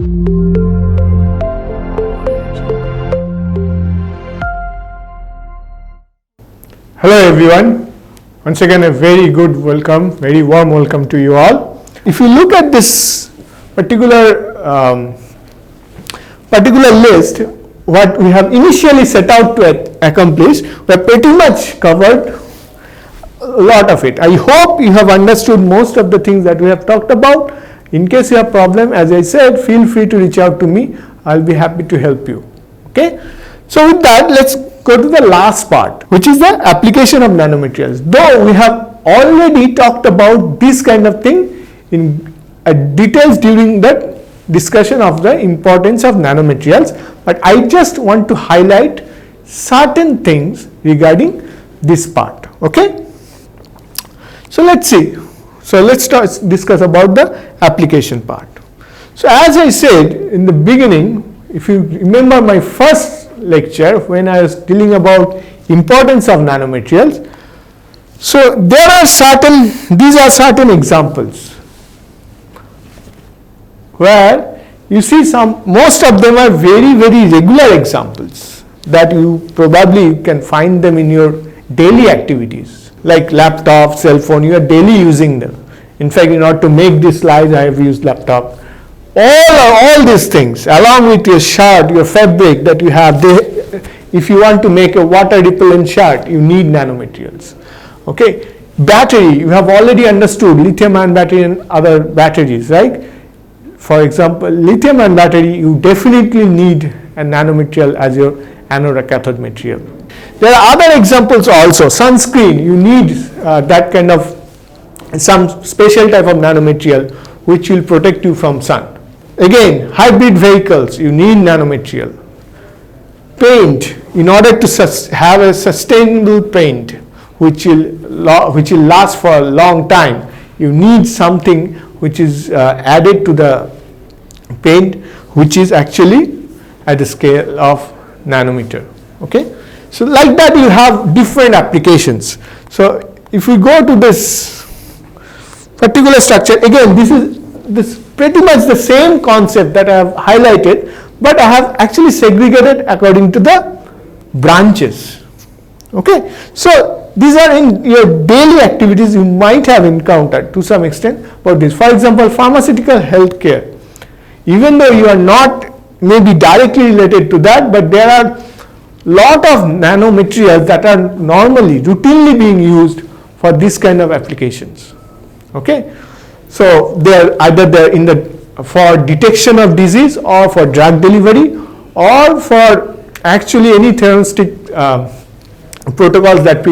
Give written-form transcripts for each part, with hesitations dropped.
Hello everyone, once again a very good welcome, very warm welcome to you all. If you look at this particular list, what we have initially set out to accomplish, we have pretty much covered a lot of it. I hope you have understood most of the things that we have talked about. In case you have problem, as I said, feel free to reach out to me. I'll be happy to help you. Okay. So with that, let's go to the last part, which is the application of nanomaterials. Though we have already talked about this kind of thing in details during the discussion of the importance of nanomaterials, but I just want to highlight certain things regarding this part. Okay. So let's see. So let's discuss about the application part. So as I said in the beginning, if you remember my first lecture when I was dealing about importance of nanomaterials, so these are certain examples where you see most of them are very regular examples that you probably can find them in your daily activities, like laptop, cell phone, you are daily using them. In fact, in order to make these slides, I have used laptop. All these things, along with your shirt, your fabric that you have, if you want to make a water repellent shirt, you need nanomaterials. Okay, battery, you have already understood lithium-ion battery and other batteries, right? For example, lithium-ion battery, you definitely need a nanomaterial as your anode or cathode material. There are other examples also. Sunscreen, you need that kind of some special type of nanomaterial which will protect you from sun. Again, hybrid vehicles, you need nanomaterial. Paint, in order to have a sustainable paint which will last for a long time, you need something which is added to the paint, which is actually at the scale of nanometer. Okay, so like that you have different applications. So if we go to this particular structure, again this pretty much the same concept that I have highlighted, but I have actually segregated according to the branches. Okay, so these are in your daily activities you might have encountered to some extent about this. For example, pharmaceutical healthcare, even though you are not maybe directly related to that, but there are lot of nanomaterials that are normally routinely being used for this kind of applications. Okay, so they're for detection of disease or for drug delivery or for actually any therapeutic protocols that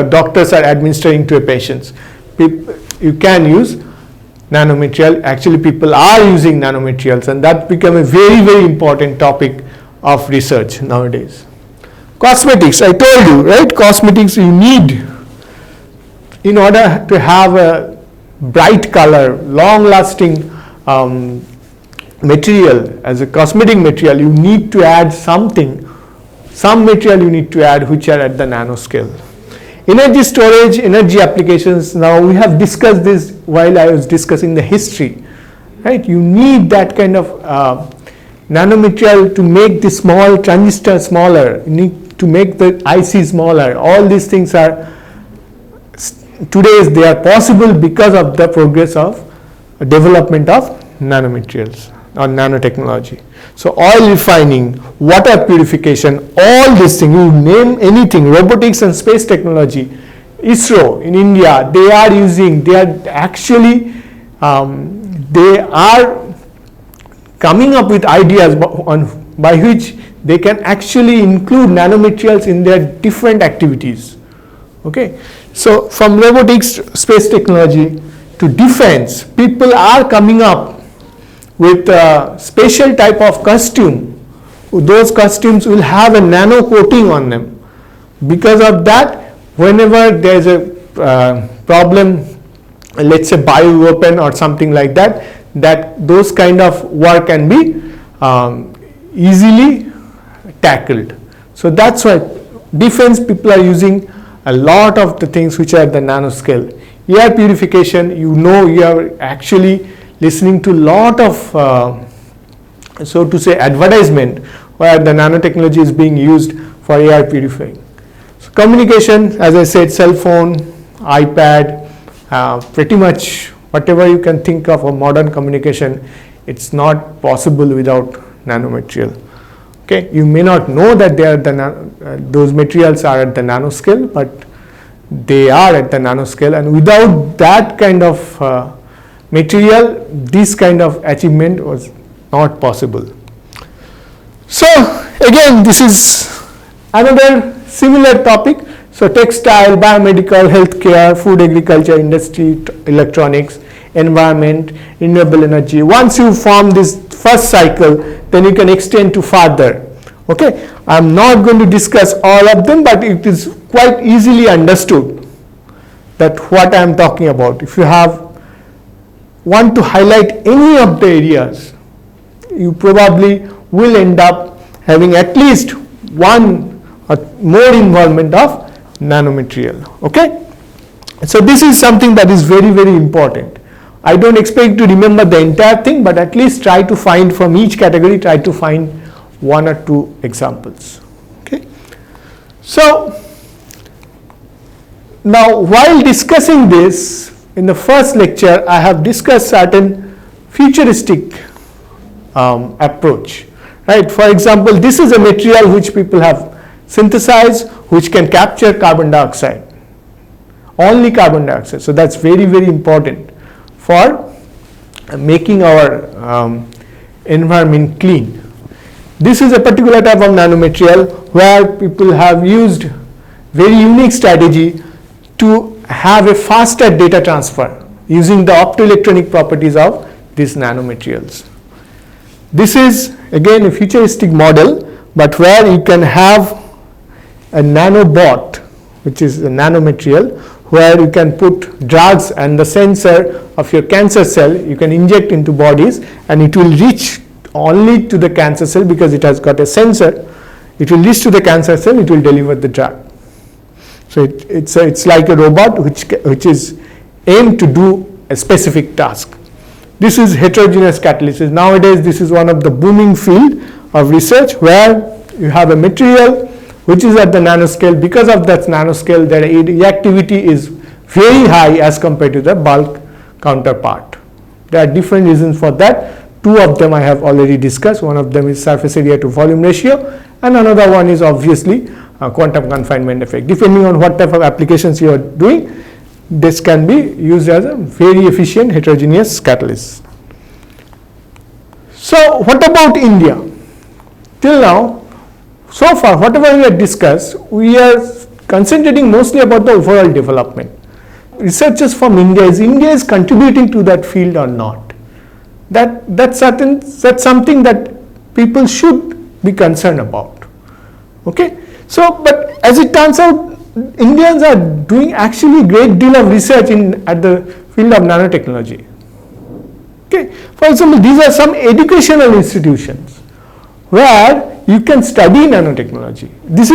doctors are administering to a patients. You can use nanomaterial. Actually, people are using nanomaterials, and that become a very important topic of research nowadays. Cosmetics, I told you, right? Cosmetics you need in order to have a bright color, long-lasting material as a cosmetic material. You need to add some material you need to add which are at the nanoscale. Energy storage, energy applications. Now we have discussed this while I was discussing the history, right? You need that kind of nanomaterial to make the small transistor smaller. You need to make the IC smaller. All these things are today they are possible because of the progress of development of nanomaterials or nanotechnology. So oil refining, water purification, all these things, you name anything, robotics and space technology, ISRO in India, they are coming up with ideas by which they can actually include nanomaterials in their different activities. Okay, so from robotics, space technology to defense, people are coming up with a special type of costume. Those costumes will have a nano coating on them. Because of that, whenever there is a problem, let's say bioweapon or something like that, those kind of work can be easily tackled. So that's why defense people are using a lot of the things which are at the nanoscale. Air purification, you are actually listening to a lot of so to say, advertisement where the nanotechnology is being used for air purifying. So communication, as I said, cell phone, iPad, pretty much whatever you can think of a modern communication, it's not possible without nanomaterial. Okay, you may not know that they are those materials are at the nanoscale, but they are at the nanoscale, and without that kind of material, this kind of achievement was not possible. So again, this is another similar topic. So textile, biomedical, healthcare, food, agriculture, industry, electronics, environment, renewable energy. Once you form this first cycle, then you can extend to further. Okay, I'm not going to discuss all of them, but it is quite easily understood that what I'm talking about. If you want to highlight any of the areas, you probably will end up having at least one or more involvement of nanomaterial. Okay, so this is something that is very, very important. I don't expect you to remember the entire thing, but at least try to find from each category, try to find one or two examples. Okay, so now while discussing this in the first lecture, I have discussed certain futuristic approach, right? For example, this is a material which people have synthesized, which can capture carbon dioxide, only carbon dioxide. So that's very, very important for making our environment clean. This is a particular type of nanomaterial where people have used very unique strategy to have a faster data transfer using the optoelectronic properties of these nanomaterials. This is again a futuristic model, but where you can have a nanobot, which is a nanomaterial, where you can put drugs and the sensor of your cancer cell, you can inject into bodies, and it will reach only to the cancer cell because it has got a sensor. It will reach to the cancer cell, it will deliver the drug. So it's like a robot which is aimed to do a specific task. This is heterogeneous catalysis. Nowadays, this is one of the booming field of research where you have a material which is at the nanoscale. Because of that nanoscale, their reactivity is very high as compared to the bulk counterpart. There are different reasons for that. Two of them I have already discussed. One of them is surface area to volume ratio, and another one is obviously quantum confinement effect. Depending on what type of applications you are doing, this can be used as a very efficient heterogeneous catalyst. So what about India? Till now, so far, whatever we have discussed, we are concentrating mostly about the overall development. Researchers from India is contributing to that field or not? That's something that people should be concerned about. Okay, so but as it turns out, Indians are doing actually a great deal of research at the field of nanotechnology. Okay, for example, these are some educational institutions where you can study nanotechnology. This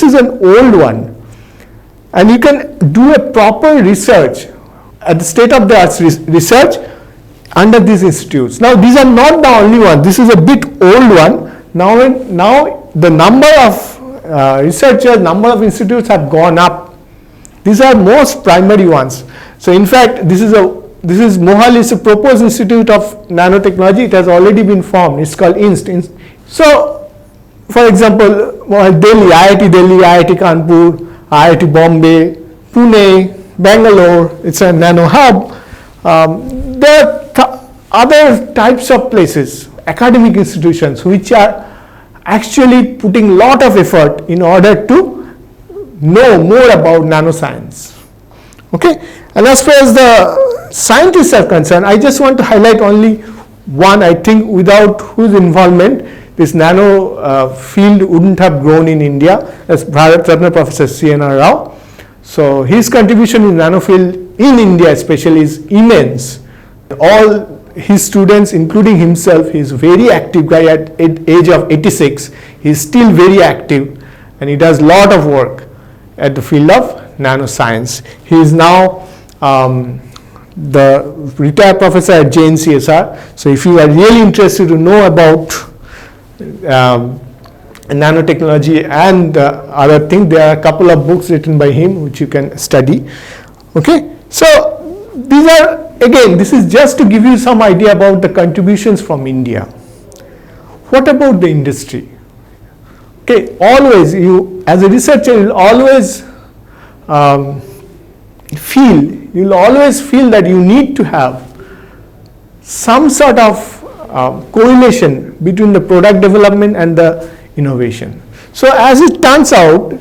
is an old one, and you can do a proper research at the state-of-the-art research under these institutes. Now these are not the only one. This is a bit old one. Now the number of researchers, number of institutes have gone up. These are most primary ones. So in fact, this is Mohal is a proposed institute of nanotechnology. It has already been formed. It's called INST. So for example, Delhi, IIT Kanpur, IIT Bombay, Pune, Bangalore, it's a nano hub. There are other types of places, academic institutions, which are actually putting a lot of effort in order to know more about nanoscience. Okay, and as far as the scientists are concerned, I just want to highlight only one. I think without whose involvement this nano field wouldn't have grown in India, as Bharat Ratna Professor C.N.R. Rao. So his contribution in nano field in India especially is immense. All his students, including himself, he is very active guy at age of 86. He is still very active, and he does lot of work at the field of nanoscience. He is now the retired professor at JNCSR. So if you are really interested to know about nanotechnology and other things, there are a couple of books written by him which you can study. Okay, so these are, again, this is just to give you some idea about the contributions from India. What about the industry? Okay, always you as a researcher you'll always feel that you need to have some sort of correlation between the product development and the innovation. So as it turns out,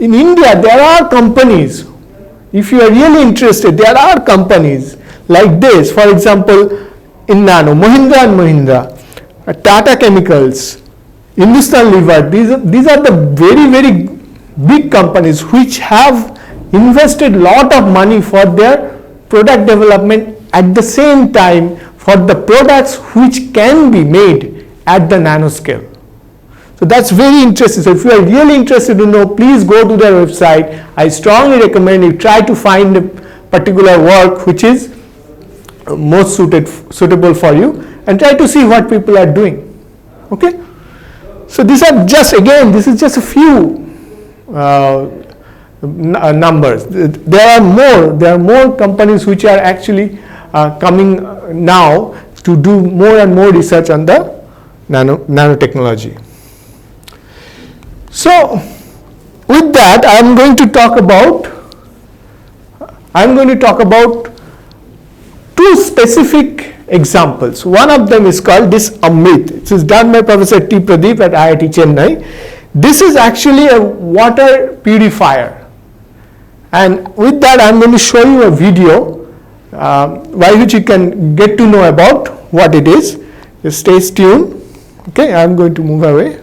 in India there are companies, if you are really interested, there are companies like this, for example, in Nano, Mahindra and Mahindra, Tata Chemicals, Hindustan Lever, these are the very, very big companies which have invested lot of money for their product development, at the same time for the products which can be made at the nanoscale. So that's very interesting. So if you are really interested to know, please go to their website. I strongly recommend you try to find a particular work which is most suitable for you, and try to see what people are doing. Okay. So these are just, again, this is just a few numbers. There are more companies which are actually coming now to do more and more research on the nanotechnology. So with that, I am going to talk about two specific examples. One of them is called this Amrit. It is done by Professor T. Pradeep at IIT Chennai. This is actually a water purifier, and with that I am going to show you a video by which you can get to know about what it is. Just stay tuned. Okay, I am going to move away.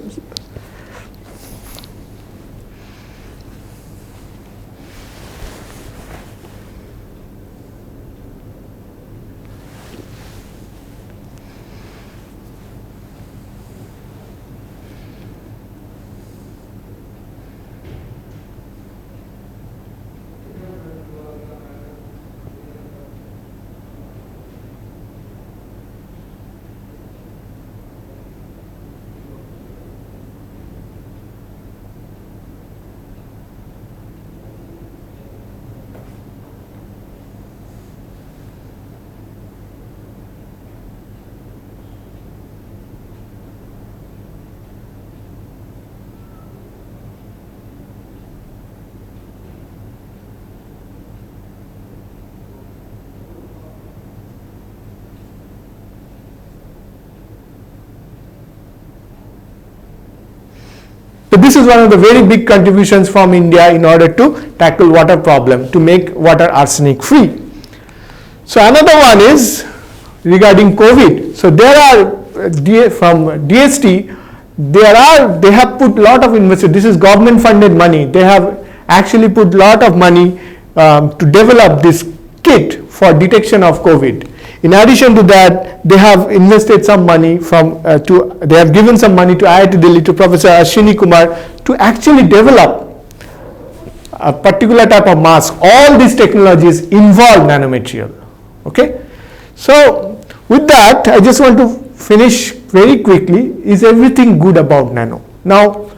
So this is one of the very big contributions from India in order to tackle water problem, to make water arsenic free. So another one is regarding COVID. So there are from DST, they have put lot of investment. This is government funded money. They have actually put lot of money to develop this kit for detection of COVID. In addition to that, they have invested some money they have given some money to IIT Delhi, to Professor Ashwini Kumar, to actually develop a particular type of mask. All these technologies involve nanomaterial. Okay. So with that, I just want to finish very quickly. Is everything good about nano? Now,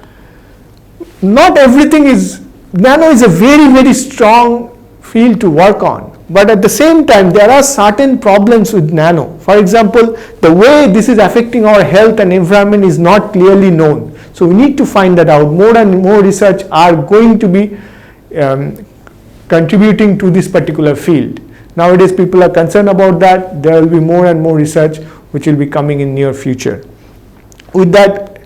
not everything is, nano is a very, very strong field to work on. But at the same time, there are certain problems with nano. For example, the way this is affecting our health and environment is not clearly known. So we need to find that out. More and more research are going to be contributing to this particular field. Nowadays, people are concerned about that. There will be more and more research which will be coming in near future. With that,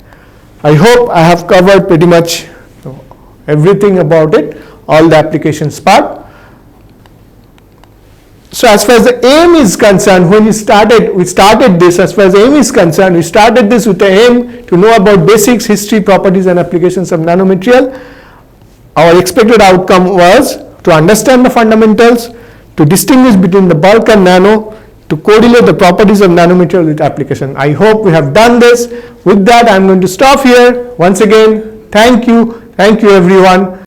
I hope I have covered pretty much everything about it, all the applications part. So as far as the aim is concerned, when we started this, as far as aim is concerned, we started this with the aim to know about basics, history, properties and applications of nanomaterial. Our expected outcome was to understand the fundamentals, to distinguish between the bulk and nano, to correlate the properties of nanomaterial with application. I hope we have done this. With that, I am going to stop here. Once again, thank you everyone.